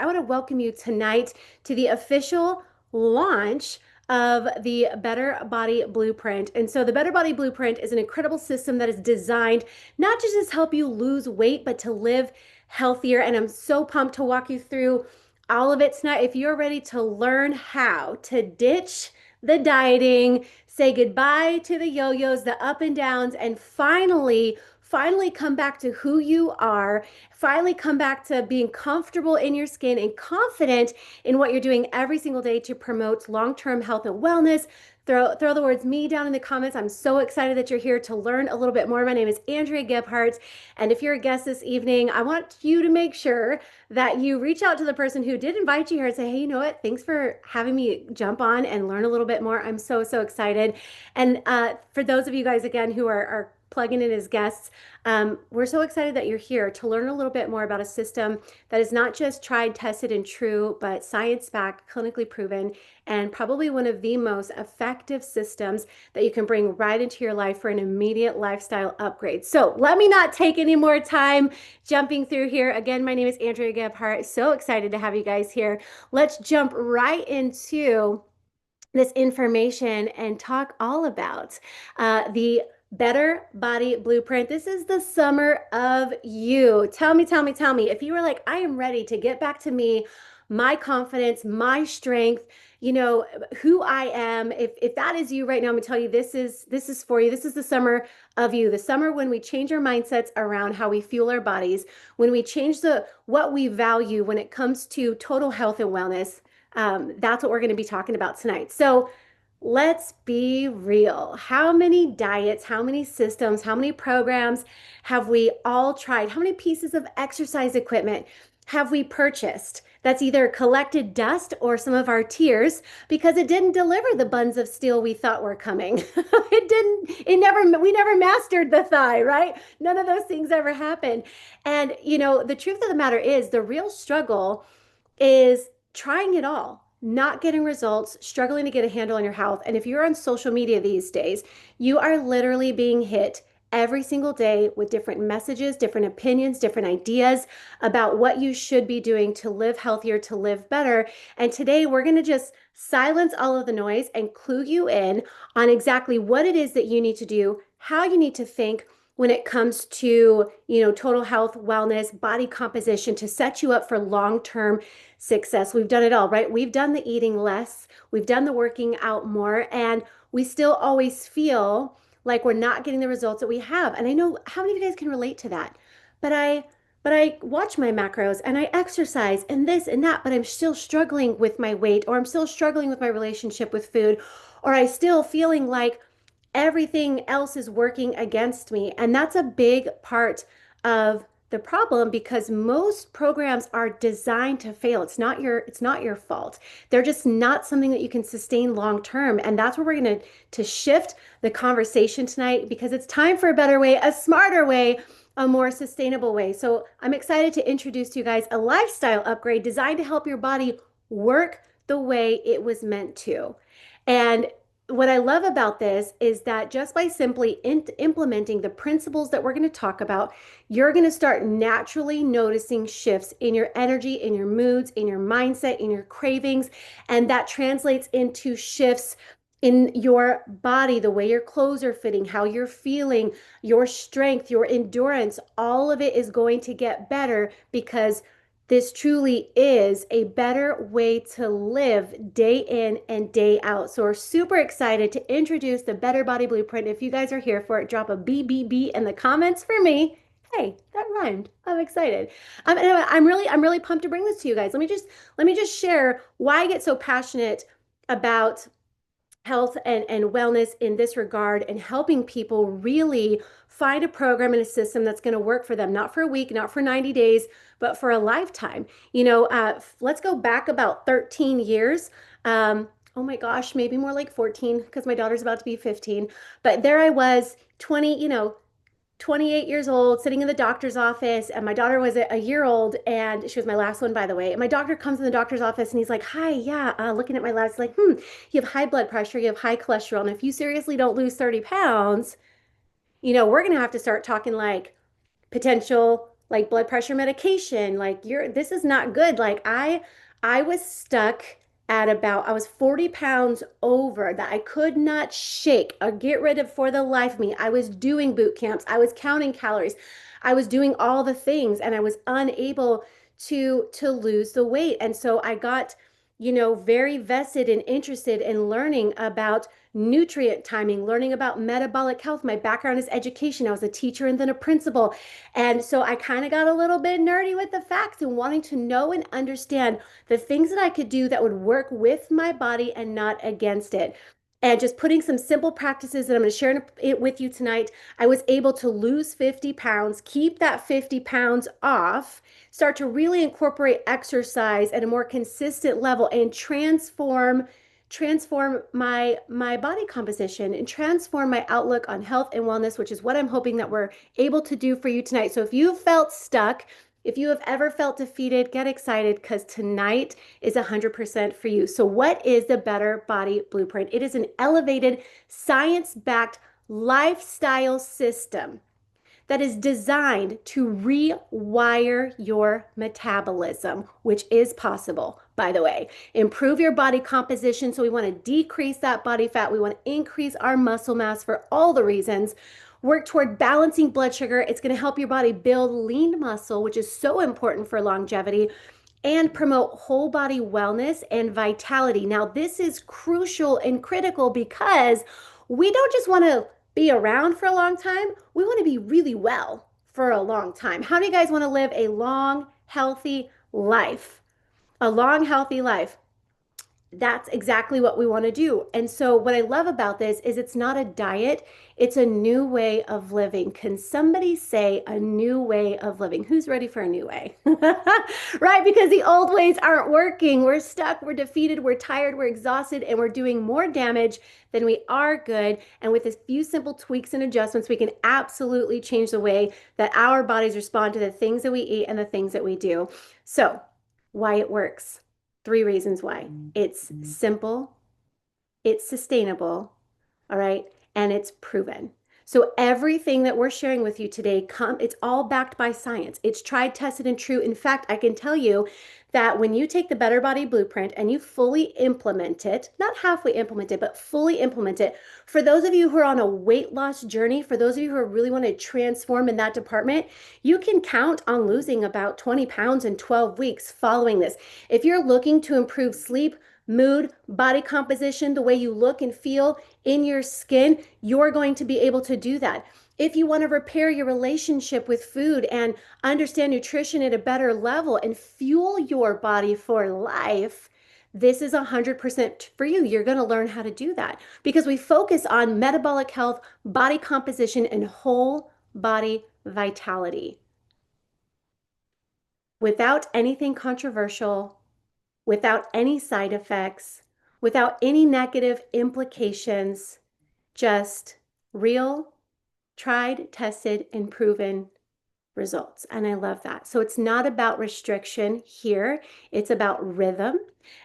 want to welcome you tonight to the official launch of the Better Body Blueprint. And so the Better Body Blueprint is an incredible system that is designed not just to help you lose weight, but to live healthier. And I'm so pumped to walk you through all of it tonight. If you're ready to learn how to ditch the dieting, say goodbye to the yo-yos, the up and downs, and finally come back to who you are, finally come back to being comfortable in your skin and confident in what you're doing every single day to promote long-term health and wellness. Throw the words me down in the comments. I'm so excited that you're here to learn a little bit more. My name is Andrea Gebhardt, and if you're a guest this evening, I want you to make sure that you reach out to the person who did invite you here and say, hey, you know what? Thanks for having me jump on and learn a little bit more. I'm so excited. And for those of you guys, again, who are plugging in as guests, we're so excited that you're here to learn a little bit more about a system that is not just tried, tested, and true, but science-backed, clinically proven, and probably one of the most effective systems that you can bring right into your life for an immediate lifestyle upgrade. So let me not take any more time jumping through here. Again, my name is Andrea Gebhardt. So excited to have you guys here. Let's jump right into this information and talk all about the Better Body Blueprint. This is the summer of you. Tell me, if you were like, I am ready to get back to me, my confidence, my strength, you know, who I am. If that is you right now, I'm gonna tell you this is for you. This is the summer of you. The summer when we change our mindsets around how we fuel our bodies, when we change what we value when it comes to total health and wellness. That's what we're going to be talking about tonight. So let's be real. How many diets, how many systems, how many programs have we all tried? How many pieces of exercise equipment have we purchased that's either collected dust or some of our tears because it didn't deliver the buns of steel we thought were coming? We never mastered the thigh, right? None of those things ever happened. And, you know, the truth of the matter is the real struggle is trying it all, not getting results, struggling to get a handle on your health. And if you're on social media these days, you are literally being hit every single day with different messages, different opinions, different ideas about what you should be doing to live healthier, to live better. And today we're going to just silence all of the noise and clue you in on exactly what it is that you need to do, how you need to think when it comes to, you know, total health, wellness, body composition to set you up for long-term success. We've done it all, right? We've done the eating less, we've done the working out more, and we still always feel like we're not getting the results that we have. And I know how many of you guys can relate to that, but I watch my macros and I exercise and this and that, but I'm still struggling with my weight, or I'm still struggling with my relationship with food, or I still feeling like everything else is working against me. And that's a big part of the problem because most programs are designed to fail. It's not your fault. They're just not something that you can sustain long term. And that's where we're going to shift the conversation tonight because it's time for a better way, a smarter way, a more sustainable way. So I'm excited to introduce to you guys a lifestyle upgrade designed to help your body work the way it was meant to. And what I love about this is that just by simply implementing the principles that we're going to talk about, you're going to start naturally noticing shifts in your energy, in your moods, in your mindset, in your cravings, and that translates into shifts in your body, the way your clothes are fitting, how you're feeling, your strength, your endurance. All of it is going to get better because this truly is a better way to live day in and day out. So we're super excited to introduce the Better Body Blueprint. If you guys are here for it, drop a BBB in the comments for me. Hey, that rhymed. I'm excited. And I'm really pumped to bring this to you guys. Let me just share why I get so passionate about health and wellness in this regard and helping people really find a program and a system that's going to work for them, not for a week, not for 90 days, but for a lifetime. You know, let's go back about 13 years. Oh my gosh, maybe more like 14 because my daughter's about to be 15. But there I was, 28 years old, sitting in the doctor's office, and my daughter was a year old, and she was my last one, by the way. And my doctor comes in the doctor's office, and he's like, "Hi, yeah," looking at my labs, he's like, you have high blood pressure, you have high cholesterol, and if you seriously don't lose 30 pounds, you know, we're gonna have to start talking like potential like blood pressure medication, like this is not good. Like I was stuck at about I was 40 pounds over that I could not shake or get rid of for the life of me. I was doing boot camps, I was counting calories, I was doing all the things, and I was unable to lose the weight. And so I got, very vested and interested in learning about nutrient timing, learning about metabolic health. My background is education. I was a teacher and then a principal. And so I kind of got a little bit nerdy with the facts and wanting to know and understand the things that I could do that would work with my body and not against it. And just putting some simple practices that I'm going to share it with you tonight, I was able to lose 50 pounds, keep that 50 pounds off, start to really incorporate exercise at a more consistent level, and transform my body composition and transform my outlook on health and wellness, which is what I'm hoping that we're able to do for you tonight. So if you felt stuck, if you have ever felt defeated, get excited because tonight is 100% for you. So what is the Better Body Blueprint? It is an elevated, science-backed lifestyle system that is designed to rewire your metabolism, which is possible, by the way. Improve your body composition. So we want to decrease that body fat. We want to increase our muscle mass for all the reasons. Work toward balancing blood sugar. It's going to help your body build lean muscle, which is so important for longevity, and promote whole body wellness and vitality. Now, this is crucial and critical because we don't just want to be around for a long time. We want to be really well for a long time. How do you guys want to live a long, healthy life? A long, healthy life. That's exactly what we want to do. And so, what I love about this is it's not a diet, it's a new way of living. Can somebody say a new way of living? Who's ready for a new way? Right? Because the old ways aren't working. We're stuck, we're defeated, we're tired, we're exhausted, and we're doing more damage than we are good. And with a few simple tweaks and adjustments, we can absolutely change the way that our bodies respond to the things that we eat and the things that we do. So, why it works. Three reasons why. It's simple, it's sustainable, all right, and it's proven. So everything that we're sharing with you today, it's all backed by science. It's tried, tested, and true. In fact, I can tell you that when you take the Better Body Blueprint and you fully implement it, not halfway implement it, but fully implement it, for those of you who are on a weight loss journey, for those of you who really want to transform in that department, you can count on losing about 20 pounds in 12 weeks following this. If you're looking to improve sleep, mood, body composition, the way you look and feel in your skin, you're going to be able to do that. If you want to repair your relationship with food and understand nutrition at a better level and fuel your body for life, this is 100% for you. You're going to learn how to do that because we focus on metabolic health, body composition, and whole body vitality without anything controversial, without any side effects, without any negative implications, just real, tried, tested, and proven results. And I love that. So it's not about restriction here, it's about rhythm,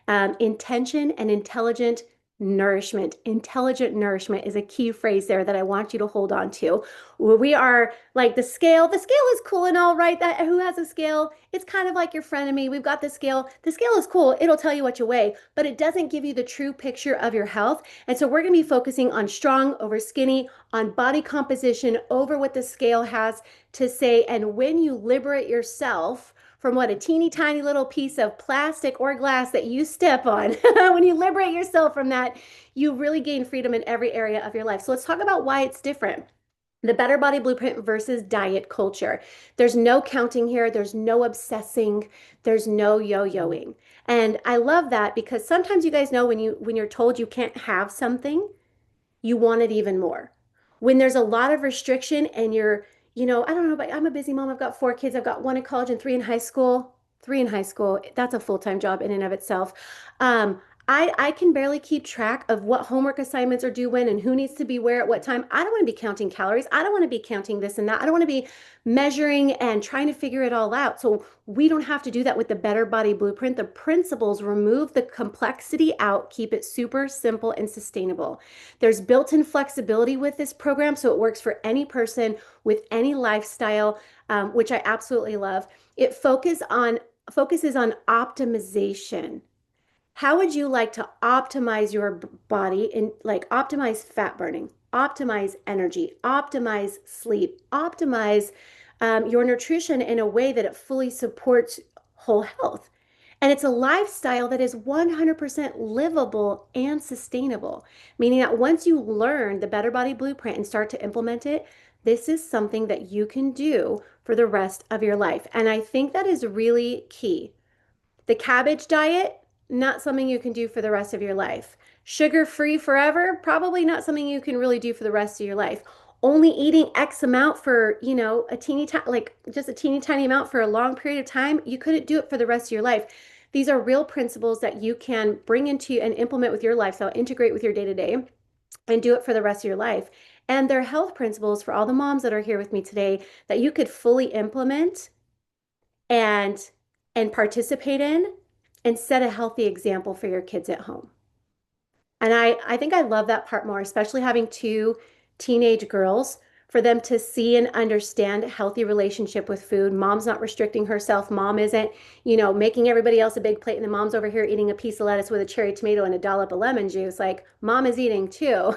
intention, and intelligent nourishment. Intelligent nourishment is a key phrase there that I want you to hold on to. We are like the scale is cool and all, right? That who has a scale? It's kind of like your frenemy. We've got the scale. The scale is cool. It'll tell you what you weigh, but it doesn't give you the true picture of your health. And so we're going to be focusing on strong over skinny, on body composition over what the scale has to say. And when you liberate yourself from what a teeny tiny little piece of plastic or glass that you step on, when you liberate yourself from that, you really gain freedom in every area of your life. So let's talk about why it's different. The Better Body Blueprint versus diet culture. There's no counting here. There's no obsessing. There's no yo-yoing. And I love that because sometimes you guys know when you're told you can't have something, you want it even more. When there's a lot of restriction and I don't know, but I'm a busy mom. I've got 4 kids. I've got one in college and three in high school. Three in high school. That's a full-time job in and of itself. I can barely keep track of what homework assignments are due when and who needs to be where at what time. I don't want to be counting calories. I don't want to be counting this and that. I don't want to be measuring and trying to figure it all out. So we don't have to do that with the Better Body Blueprint. The principles remove the complexity out, keep it super simple and sustainable. There's built-in flexibility with this program, so it works for any person with any lifestyle, which I absolutely love. It focuses on optimization. How would you like to optimize your body and like optimize fat burning, optimize energy, optimize sleep, optimize your nutrition in a way that it fully supports whole health? And it's a lifestyle that is 100% livable and sustainable, meaning that once you learn the Better Body Blueprint and start to implement it, this is something that you can do for the rest of your life. And I think that is really key. The cabbage diet, not something you can do for the rest of your life. Sugar free forever, probably not something you can really do for the rest of your life. Only eating X amount for, a teeny tiny, like just a teeny tiny amount for a long period of time, you couldn't do it for the rest of your life. These are real principles that you can bring into and implement with your lifestyle, integrate with your day to day, and do it for the rest of your life. And they're health principles for all the moms that are here with me today that you could fully implement and participate in and set a healthy example for your kids at home. And I think I love that part more, especially having two teenage girls, for them to see and understand a healthy relationship with food. Mom's not restricting herself. Mom isn't, making everybody else a big plate, and the mom's over here eating a piece of lettuce with a cherry tomato and a dollop of lemon juice. Like, mom is eating too.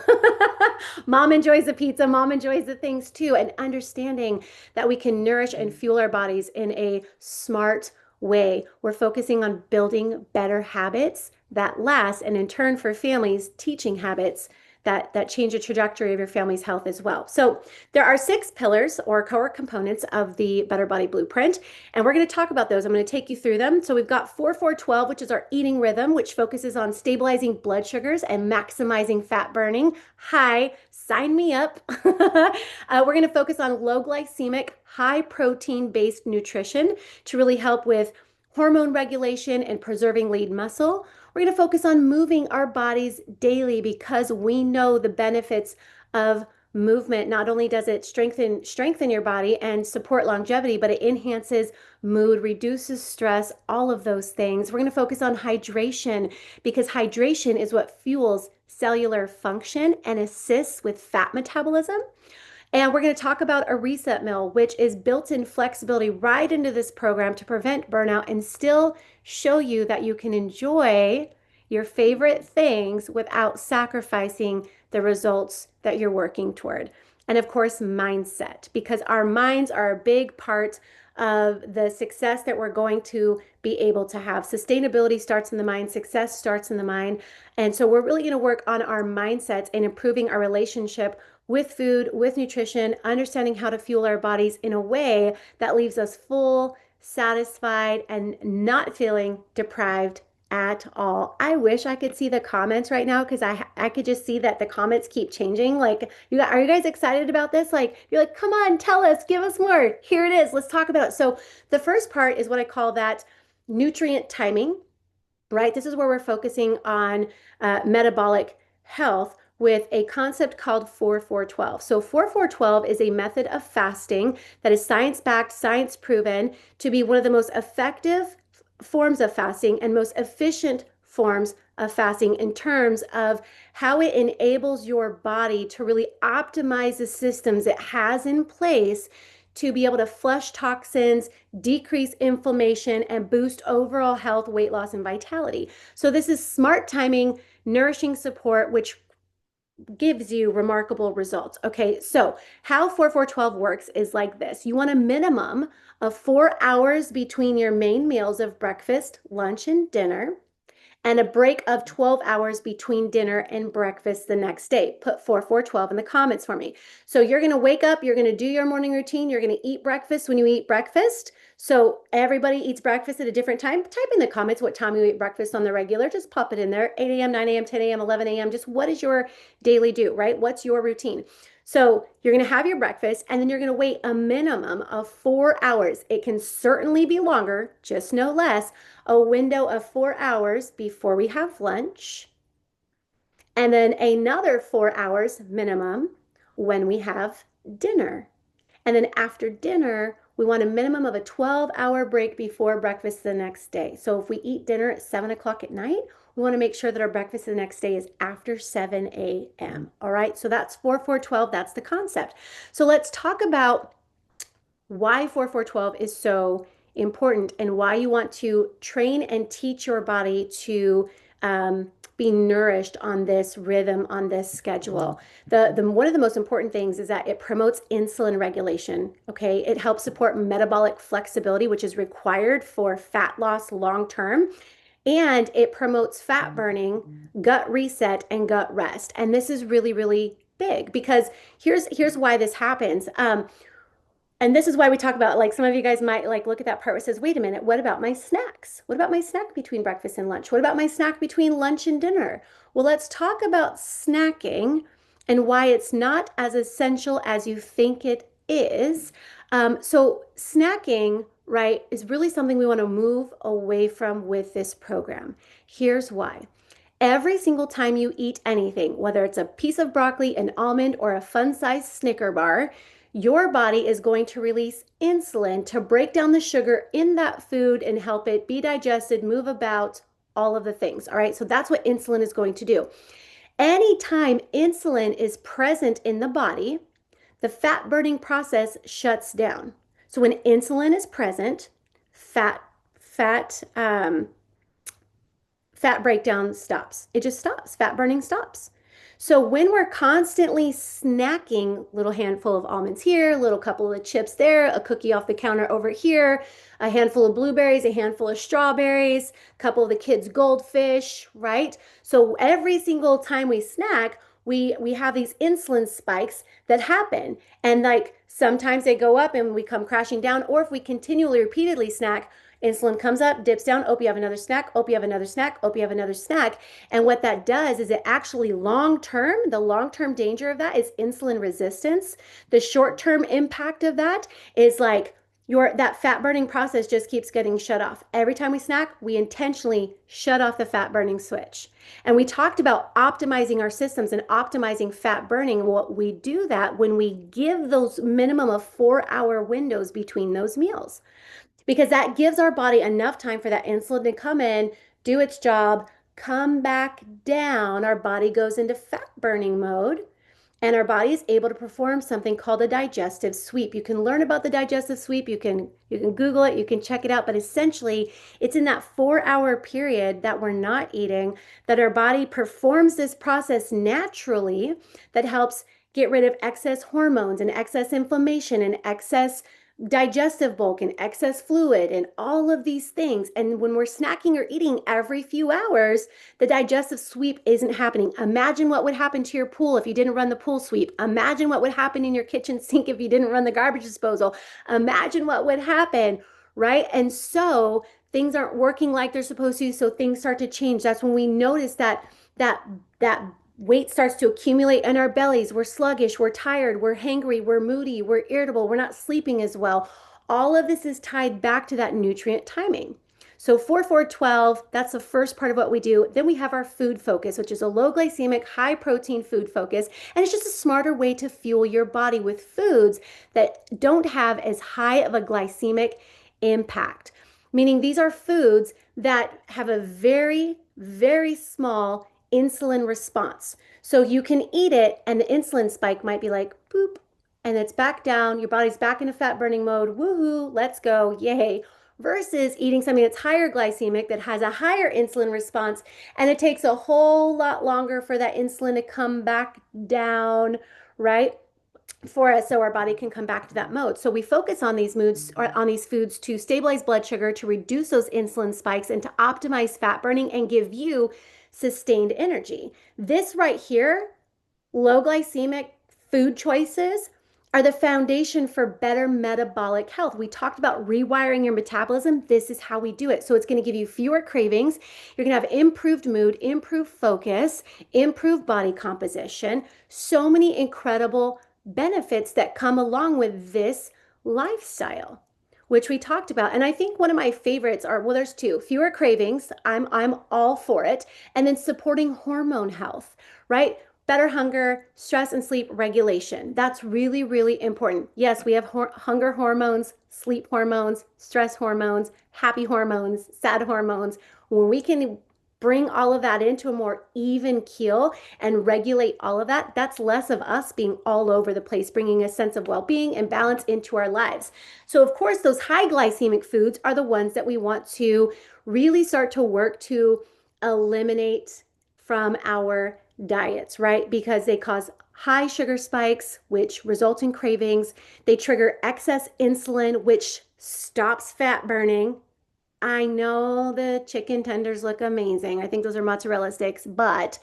Mom enjoys the pizza. Mom enjoys the things too. And understanding that we can nourish and fuel our bodies in a smart way. We're focusing on building better habits that last, and in turn for families, teaching habits that change the trajectory of your family's health as well. So there are 6 pillars or core components of the Better Body Blueprint, and we're going to talk about those. I'm going to take you through them. So we've got 4-4-12, which is our eating rhythm, which focuses on stabilizing blood sugars and maximizing fat burning. Hi, sign me up. We're going to focus on low glycemic, high protein based nutrition to really help with hormone regulation and preserving lean muscle. We're going to focus on moving our bodies daily because we know the benefits of movement. Not only does it strengthen your body and support longevity, but it enhances mood, reduces stress, all of those things. We're going to focus on hydration because hydration is what fuels cellular function and assists with fat metabolism. And we're going to talk about a reset meal, which is built-in flexibility right into this program to prevent burnout and still show you that you can enjoy your favorite things without sacrificing the results that you're working toward. And of course, mindset, because our minds are a big part of the success that we're going to be able to have. Sustainability starts in the mind, success starts in the mind. And so we're really going to work on our mindsets and improving our relationship with food, with nutrition, understanding how to fuel our bodies in a way that leaves us full, satisfied, and not feeling deprived at all. I wish I could see the comments right now because I could just see that the comments keep changing. Like, are you guys excited about this? Like, you're like, come on, tell us, give us more. Here it is. Let's talk about it. So the first part is what I call that nutrient timing, right? This is where we're focusing on metabolic health with a concept called 4-4-12. So 4-4-12 is a method of fasting that is science-backed, science-proven to be one of the most effective forms of fasting and most efficient forms of fasting in terms of how it enables your body to really optimize the systems it has in place to be able to flush toxins, decrease inflammation, and boost overall health, weight loss, and vitality. So this is smart timing, nourishing support, which gives you remarkable results. Okay, so how 4-4-12 works is like this. You want a minimum of 4 hours between your main meals of breakfast, lunch, and dinner, and a break of 12 hours between dinner and breakfast the next day. Put 4-4-12 in the comments for me. So you're going to wake up, you're going to do your morning routine, you're going to eat breakfast when you eat breakfast. So everybody eats breakfast at a different time. Type in the comments what time you eat breakfast on the regular. Just pop it in there. 8 a.m., 9 a.m., 10 a.m., 11 a.m. Just what is your daily do, right? What's your routine? So you're going to have your breakfast and then you're going to wait a minimum of 4 hours. It can certainly be longer, just no less, a window of 4 hours before we have lunch, and then another 4 hours minimum when we have dinner. And then after dinner, we want a minimum of a 12-hour break before breakfast the next day. So if we eat dinner at 7 o'clock at night, we want to make sure that our breakfast the next day is after 7 a.m. All right, so that's 4-4-12. That's the concept. So let's talk about why 4-4-12 is so important and why you want to train and teach your body to be nourished on this rhythm, on this schedule. The one of the most important things is that it promotes insulin regulation. Okay, it helps support metabolic flexibility, which is required for fat loss long term, and it promotes fat burning, gut reset, and gut rest. And this is really, really big because here's why this happens. And this is why we talk about, like, some of you guys might like look at that part where it says, wait a minute, what about my snacks? What about my snack between breakfast and lunch? What about my snack between lunch and dinner? Well, let's talk about snacking and why it's not as essential as you think it is. So snacking, right, is really something we want to move away from with this program. Here's why. Every single time you eat anything, whether it's a piece of broccoli, an almond, or a fun-sized Snicker bar, your body is going to release insulin to break down the sugar in that food and help it be digested, move about, all of the things. All right, so that's what insulin is going to do. Anytime insulin is present in the body, the fat burning process shuts down. So when insulin is present, fat breakdown stops. It just stops. Fat burning stops. So when we're constantly snacking, little handful of almonds here, little couple of chips there, a cookie off the counter over here, a handful of blueberries, a handful of strawberries, a couple of the kids' goldfish, right? So every single time we snack, we have these insulin spikes that happen. And like sometimes they go up and we come crashing down, or if we continually repeatedly snack, insulin comes up, dips down. Oh, you have another snack. Oh, you have another snack. Oh, you have another snack. And what that does is it actually the long-term danger of that is insulin resistance. The short-term impact of that is like that fat burning process just keeps getting shut off. Every time we snack, we intentionally shut off the fat burning switch. And we talked about optimizing our systems and optimizing fat burning. What we do that when we give those minimum of 4-hour windows between those meals, because that gives our body enough time for that insulin to come in, do its job, come back down. Our body goes into fat burning mode, and our body is able to perform something called a digestive sweep. You can learn about the digestive sweep. You can Google it, you can check it out, but essentially it's in that 4-hour period that we're not eating that our body performs this process naturally that helps get rid of excess hormones and excess inflammation and excess digestive bulk and excess fluid and all of these things. And when we're snacking or eating every few hours, the digestive sweep isn't happening. Imagine what would happen to your pool if you didn't run the pool sweep. Imagine what would happen in your kitchen sink if you didn't run the garbage disposal. Imagine what would happen, right? And so things aren't working like they're supposed to, so things start to change. That's when we notice that weight starts to accumulate in our bellies. We're sluggish, we're tired, we're hangry, we're moody, we're irritable, we're not sleeping as well. All of this is tied back to that nutrient timing. So 4-4-12, that's the first part of what we do. Then we have our food focus, which is a low glycemic, high protein food focus. And it's just a smarter way to fuel your body with foods that don't have as high of a glycemic impact. Meaning these are foods that have a very, very small insulin response. So you can eat it and the insulin spike might be like boop, and it's back down. Your body's back into fat burning mode. Woohoo, let's go, yay. Versus eating something that's higher glycemic that has a higher insulin response, and it takes a whole lot longer for that insulin to come back down, right? For us, so our body can come back to that mode. So we focus on these moods or on these foods to stabilize blood sugar, to reduce those insulin spikes, and to optimize fat burning and give you sustained energy. This right here, low glycemic food choices, are the foundation for better metabolic health. We talked about rewiring your metabolism. This is how we do it. So it's going to give you fewer cravings. You're going to have improved mood, improved focus, improved body composition. So many incredible benefits that come along with this lifestyle. which we talked about. And I think one of my favorites are, well, there's two, fewer cravings. I'm all for it. And then supporting hormone health, right? Better hunger, stress and sleep regulation. That's really, really important. Yes, we have hunger hormones, sleep hormones, stress hormones, happy hormones, sad hormones. When we can bring all of that into a more even keel and regulate all of that, that's less of us being all over the place, bringing a sense of well-being and balance into our lives. So, of course, those high glycemic foods are the ones that we want to really start to work to eliminate from our diets, right? Because they cause high sugar spikes, which result in cravings. They trigger excess insulin, which stops fat burning. I know the chicken tenders look amazing. I think those are mozzarella sticks, but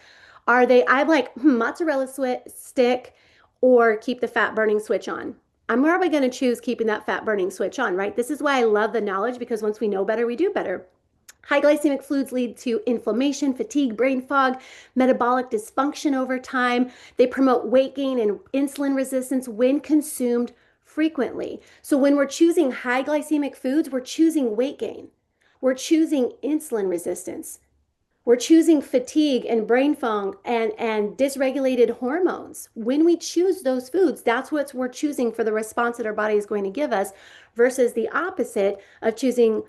are they? I'm like, mozzarella stick or keep the fat burning switch on. I'm probably going to choose keeping that fat burning switch on, right? This is why I love the knowledge because once we know better, we do better. High glycemic foods lead to inflammation, fatigue, brain fog, metabolic dysfunction over time. They promote weight gain and insulin resistance when consumed frequently. So, when we're choosing high glycemic foods, we're choosing weight gain, we're choosing insulin resistance, we're choosing fatigue and brain fog and dysregulated hormones. When we choose those foods, that's what we're choosing for the response that our body is going to give us versus the opposite of choosing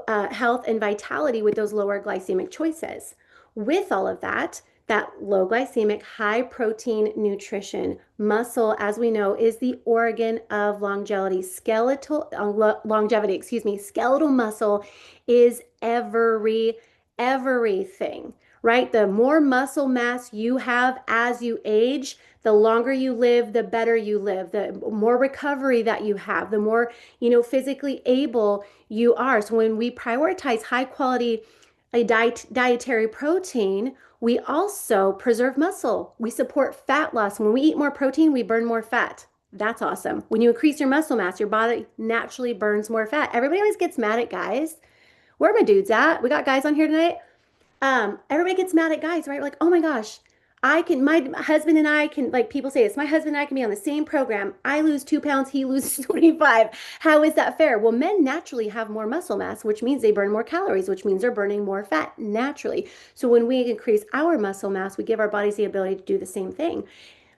health and vitality with those lower glycemic choices. With all of that, that low glycemic, high protein nutrition, muscle, as we know, is the organ of longevity. Skeletal muscle is everything, right? The more muscle mass you have as you age, the longer you live, the better you live, the more recovery that you have, the more, physically able you are. So when we prioritize high quality dietary protein, we also preserve muscle. We support fat loss. When we eat more protein, we burn more fat. That's awesome. When you increase your muscle mass, your body naturally burns more fat. Everybody always gets mad at guys. Where are my dudes at? We got guys on here tonight. Everybody gets mad at guys, right? Like, oh my gosh, my husband and I can, like people say this, my husband and I can be on the same program. I lose 2 pounds, he loses 25. How is that fair? Well, men naturally have more muscle mass, which means they burn more calories, which means they're burning more fat naturally. So when we increase our muscle mass, we give our bodies the ability to do the same thing.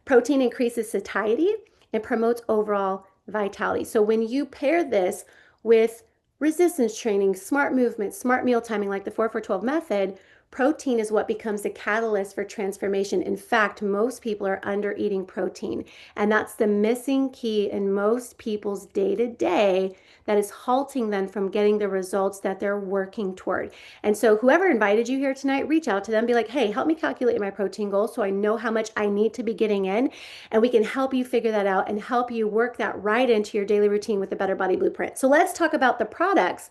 Protein increases satiety and promotes overall vitality. So when you pair this with resistance training, smart movement, smart meal timing, like the 4-4-12 method, protein is what becomes the catalyst for transformation. In fact, most people are under eating protein, and that's the missing key in most people's day to day that is halting them from getting the results that they're working toward. And so, whoever invited you here tonight, reach out to them, be like, hey, help me calculate my protein goals so I know how much I need to be getting in, and we can help you figure that out and help you work that right into your daily routine with the Better Body Blueprint. So, let's talk about the products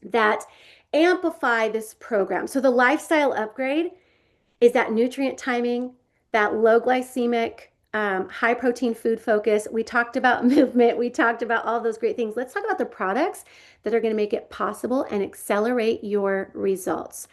that amplify this program. So the lifestyle upgrade is that nutrient timing, that low glycemic, high protein food focus. We talked about movement. We talked about all those great things. Let's talk about the products that are going to make it possible and accelerate your results.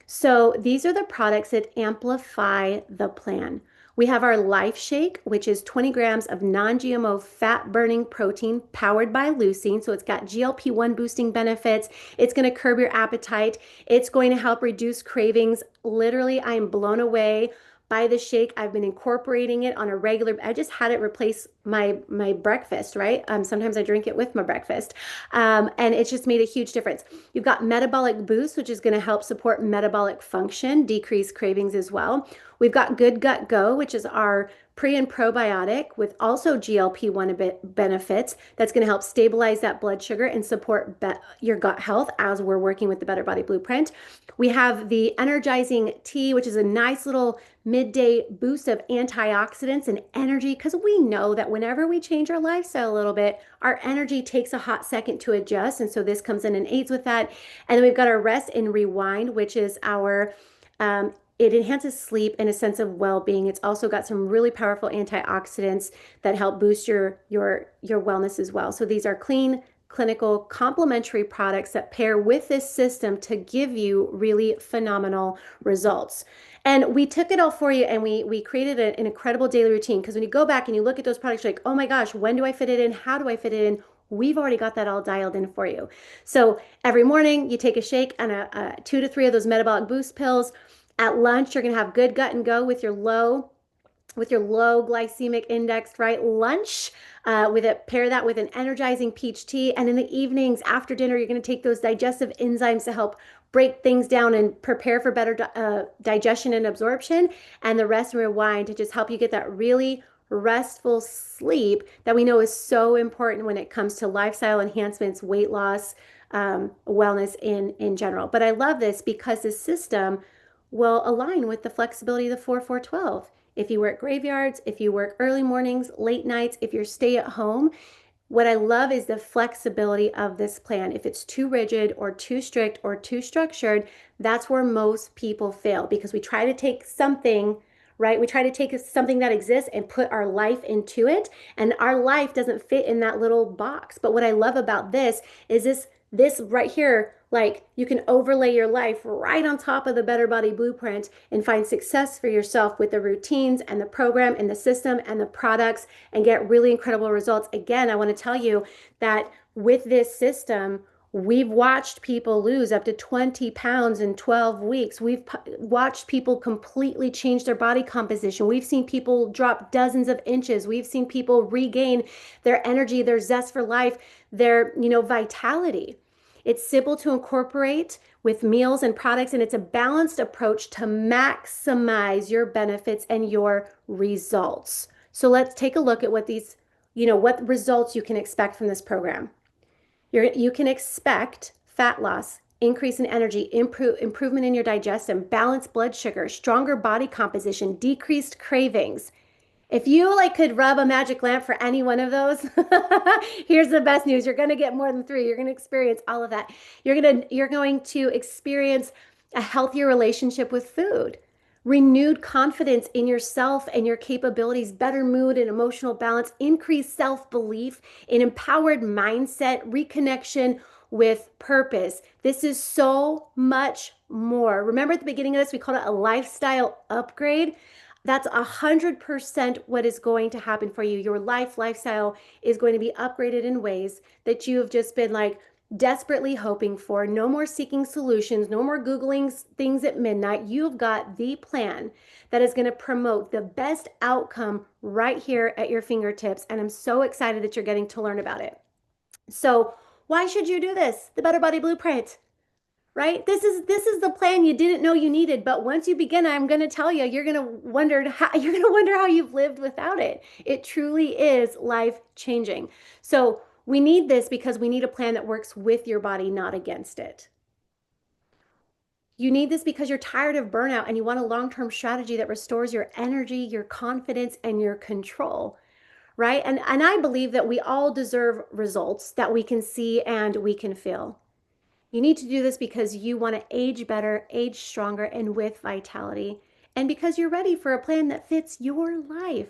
So these are the products that amplify the plan. We have our Life Shake, which is 20 grams of non-GMO fat-burning protein powered by leucine. So it's got GLP-1 boosting benefits. It's going to curb your appetite. It's going to help reduce cravings. Literally, I am blown away by the shake. I've been incorporating it on a regular. I just had it replace my breakfast, right? Sometimes I drink it with my breakfast, and it's just made a huge difference. You've got Metabolic Boost, which is going to help support metabolic function, decrease cravings as well. We've got Good Gut Go, which is our pre and probiotic with also GLP-1 benefits that's going to help stabilize that blood sugar and support your gut health as we're working with the Better Body Blueprint. We have the Energizing Tea, which is a nice little midday boost of antioxidants and energy, because we know that whenever we change our lifestyle a little bit, our energy takes a hot second to adjust. And so this comes in and aids with that. And then we've got our Rest and Rewind, which is our it enhances sleep and a sense of well-being. It's also got some really powerful antioxidants that help boost your wellness as well. So these are clean, clinical, complementary products that pair with this system to give you really phenomenal results. And we took it all for you, and we created an incredible daily routine, because when you go back and you look at those products, you're like, oh my gosh, when do I fit it in? How do I fit it in? We've already got that all dialed in for you. So every morning you take a shake and a 2 to 3 of those metabolic boost pills. At lunch, you're going to have good gut and go with your low glycemic index, right? Lunch, with it, pair that with an energizing peach tea. And in the evenings after dinner, you're going to take those digestive enzymes to help break things down and prepare for better digestion and absorption. And the rest rewind to just help you get that really restful sleep that we know is so important when it comes to lifestyle enhancements, weight loss, wellness in general. But I love this because the system will align with the flexibility of the 4-4-12. If you work graveyards, if you work early mornings, late nights, if you're stay at home, what I love is the flexibility of this plan. If it's too rigid or too strict or too structured, that's where most people fail because we try to take something, right? We try to take something that exists and put our life into it, and our life doesn't fit in that little box. But what I love about this is this right here, like you can overlay your life right on top of the Better Body Blueprint and find success for yourself with the routines and the program and the system and the products and get really incredible results. Again, I want to tell you that with this system, we've watched people lose up to 20 pounds in 12 weeks. We've watched people completely change their body composition. We've seen people drop dozens of inches. We've seen people regain their energy, their zest for life, their, vitality. It's simple to incorporate with meals and products, and it's a balanced approach to maximize your benefits and your results. So let's take a look at what results you can expect from this program. You can expect fat loss, increase in energy, improvement in your digestion, balanced blood sugar, stronger body composition, decreased cravings. If you could rub a magic lamp for any one of those, here's the best news. You're going to get more than three. You're going to experience all of that. You're going to experience a healthier relationship with food, renewed confidence in yourself and your capabilities, better mood and emotional balance, increased self-belief, an empowered mindset, reconnection with purpose. This is so much more. Remember at the beginning of this, we called it a lifestyle upgrade. That's 100% what is going to happen for you. Your lifestyle is going to be upgraded in ways that you have just been desperately hoping for. No more seeking solutions, no more Googling things at midnight. You've got the plan that is going to promote the best outcome right here at your fingertips. And I'm so excited that you're getting to learn about it. So, why should you do this? The Better Body Blueprint, right? This is the plan you didn't know you needed, but once you begin, I'm going to tell you, you're going to wonder how you've lived without it. It truly is life changing. So we need this because we need a plan that works with your body, not against it. You need this because you're tired of burnout and you want a long-term strategy that restores your energy, your confidence, and your control, right? And I believe that we all deserve results that we can see and we can feel. You need to do this because you want to age better, age stronger, and with vitality. And because you're ready for a plan that fits your life,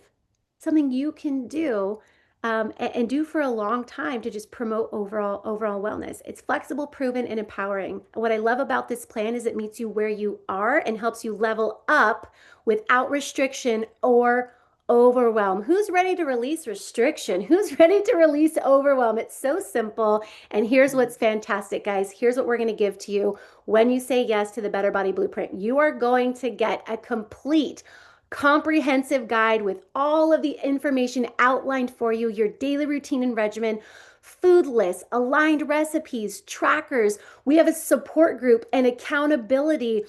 something you can do and do for a long time to just promote overall wellness. It's flexible, proven, and empowering. What I love about this plan is it meets you where you are and helps you level up without restriction or overwhelm. Who's ready to release restriction? Who's ready to release overwhelm? It's so simple. And here's what's fantastic, guys. Here's what we're going to give to you when you say yes to the Better Body Blueprint. You are going to get a complete, comprehensive guide with all of the information outlined for you, your daily routine and regimen, food lists, aligned recipes, trackers. We have a support group and accountability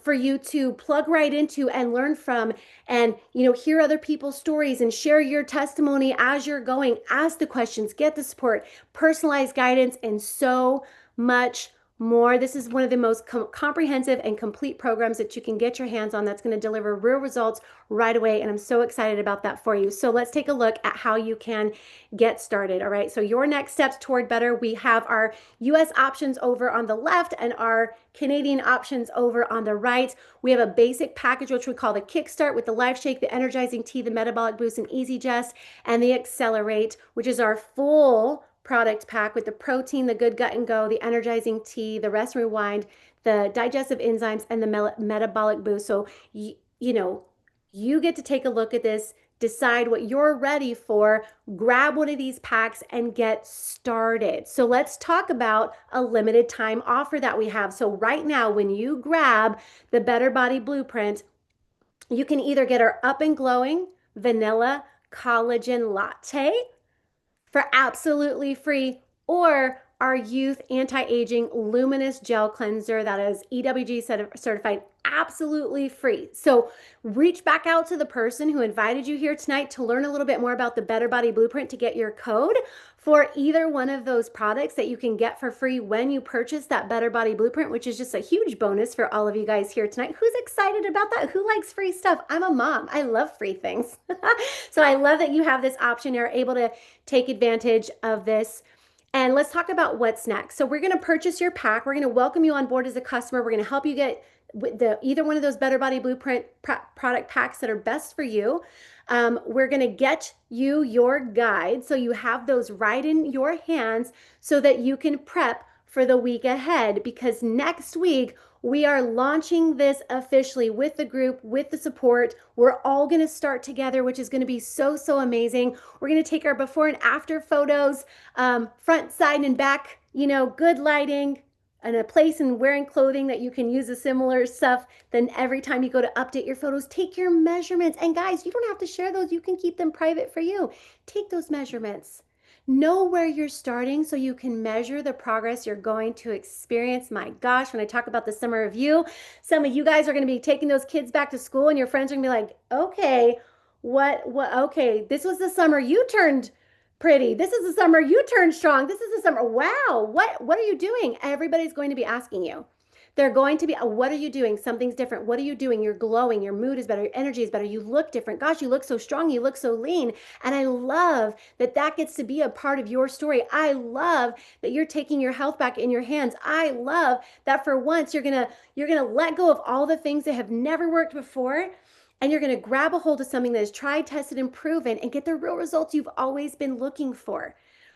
for you to plug right into and learn from, and hear other people's stories and share your testimony as you're going. Ask the questions, get the support, personalized guidance, and so much more. This is one of the most comprehensive and complete programs that you can get your hands on that's going to deliver real results right away. And I'm so excited about that for you. So let's take a look at how you can get started. All right. So your next steps toward better, we have our US options over on the left and our Canadian options over on the right. We have a basic package, which we call the Kickstart, with the Life Shake, the Energizing Tea, the Metabolic Boost, and Easy Jest, and the Accelerate, which is our full product pack with the protein, the good gut and go, the energizing tea, the rest and rewind, the digestive enzymes, and the metabolic boost. So you get to take a look at this, decide what you're ready for, grab one of these packs and get started. So let's talk about a limited time offer that we have. So right now, when you grab the Better Body Blueprint, you can either get our Up and Glowing Vanilla Collagen Latte for absolutely free, or our Youth Anti-Aging Luminous Gel Cleanser that is EWG certified, absolutely free. So reach back out to the person who invited you here tonight to learn a little bit more about the Better Body Blueprint to get your code for either one of those products that you can get for free when you purchase that Better Body Blueprint, which is just a huge bonus for all of you guys here tonight. Who's excited about that? Who likes free stuff? I'm a mom. I love free things. So I love that you have this option. You're able to take advantage of this. And let's talk about what's next. So we're going to purchase your pack. We're going to welcome you on board as a customer. We're going to help you get either one of those Better Body Blueprint product packs that are best for you. We're going to get you your guide so you have those right in your hands so that you can prep for the week ahead, because next week we are launching this officially with the group, with the support. We're all going to start together, which is going to be so, so amazing. We're going to take our before and after photos, front, side, and back, good lighting, and a place and wearing clothing that you can use a similar stuff. Then every time you go to update your photos, take your measurements. And guys, you don't have to share those. You can keep them private for you. Take those measurements. Know where you're starting so you can measure the progress you're going to experience. My gosh, when I talk about the summer of you, some of you guys are going to be taking those kids back to school and your friends are going to be like, okay, okay, this was the summer you turned pretty. This is the summer you turned strong. This is the summer. Wow, what are you doing? Everybody's going to be asking you. They're going to be, what are you doing? Something's different. What are you doing? You're glowing. Your mood is better. Your energy is better. You look different. Gosh, you look so strong. You look so lean. And I love that that gets to be a part of your story. I love that you're taking your health back in your hands. I love that for once you're going to let go of all the things that have never worked before, and you're going to grab a hold of something that is tried, tested, and proven and get the real results you've always been looking for.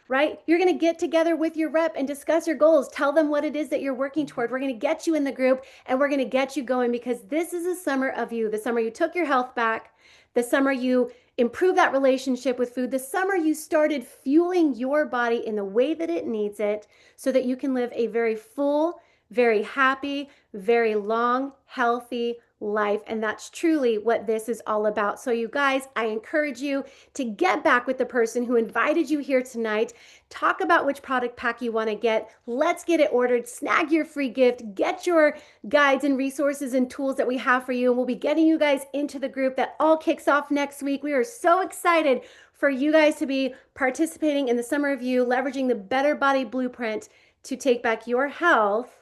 Right? You're going to get together with your rep and discuss your goals. Tell them what it is that you're working toward. We're going to get you in the group and we're going to get you going, because this is the summer of you. The summer you took your health back. The summer you improved that relationship with food. The summer you started fueling your body in the way that it needs it so that you can live a very full, very happy, very long, healthy life. And that's truly what this is all about. So you guys, I encourage you to get back with the person who invited you here tonight. Talk about which product pack you want to get. Let's get it ordered. Snag your free gift. Get your guides and resources and tools that we have for you. And we'll be getting you guys into the group that all kicks off next week. We are so excited for you guys to be participating in the Summer of You, leveraging the Better Body Blueprint to take back your health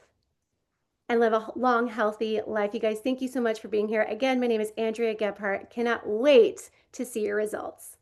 and live a long, healthy life. You guys, thank you so much for being here. Again, my name is Andrea Gebhardt. Cannot wait to see your results.